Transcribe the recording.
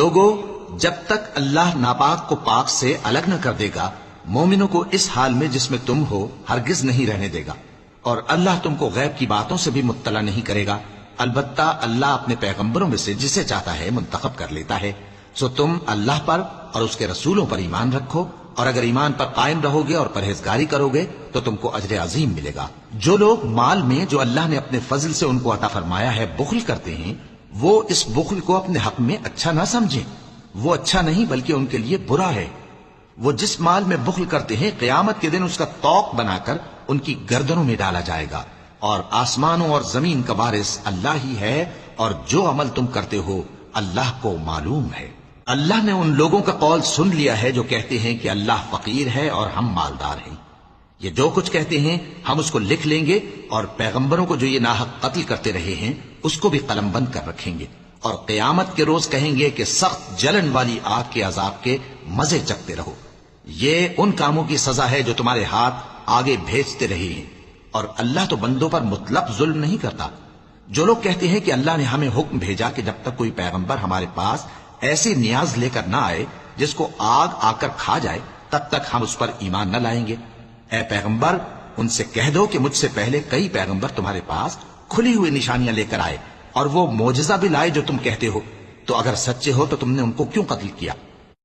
لوگوں، جب تک اللہ ناپاک کو پاک سے الگ نہ کر دے گا، مومنوں کو اس حال میں جس میں تم ہو ہرگز نہیں رہنے دے گا، اور اللہ تم کو غیب کی باتوں سے بھی مطلع نہیں کرے گا۔ البتہ اللہ اپنے پیغمبروں میں سے جسے چاہتا ہے منتخب کر لیتا ہے۔ سو تم اللہ پر اور اس کے رسولوں پر ایمان رکھو، اور اگر ایمان پر قائم رہو گے اور پرہیزگاری کرو گے تو تم کو اجر عظیم ملے گا۔ جو لوگ مال میں جو اللہ نے اپنے فضل سے ان کو عطا فرمایا ہے بخل کرتے ہیں، وہ اس بخل کو اپنے حق میں اچھا نہ سمجھیں، وہ اچھا نہیں بلکہ ان کے لیے برا ہے۔ وہ جس مال میں بخل کرتے ہیں قیامت کے دن اس کا طوق بنا کر ان کی گردنوں میں ڈالا جائے گا، اور آسمانوں اور زمین کا وارث اللہ ہی ہے، اور جو عمل تم کرتے ہو اللہ کو معلوم ہے۔ اللہ نے ان لوگوں کا قول سن لیا ہے جو کہتے ہیں کہ اللہ فقیر ہے اور ہم مالدار ہیں۔ یہ جو کچھ کہتے ہیں ہم اس کو لکھ لیں گے، اور پیغمبروں کو جو یہ ناحق قتل کرتے رہے ہیں اس کو بھی قلم بند کر رکھیں گے، اور قیامت کے روز کہیں گے کہ سخت جلن والی آگ کے عذاب کے مزے چکھتے رہو۔ یہ ان کاموں کی سزا ہے جو تمہارے ہاتھ آگے بھیجتے رہے ہیں، اور اللہ تو بندوں پر مطلق ظلم نہیں کرتا۔ جو لوگ کہتے ہیں کہ اللہ نے ہمیں حکم بھیجا کہ جب تک کوئی پیغمبر ہمارے پاس ایسی نیاز لے کر نہ آئے جس کو آگ آ کر کھا جائے، تب تک ہم اس پر ایمان نہ لائیں گے۔ اے پیغمبر، ان سے کہہ دو کہ مجھ سے پہلے کئی پیغمبر تمہارے پاس کھلی ہوئی نشانیاں لے کر آئے، اور وہ معجزہ بھی لائے جو تم کہتے ہو، تو اگر سچے ہو تو تم نے ان کو کیوں قتل کیا؟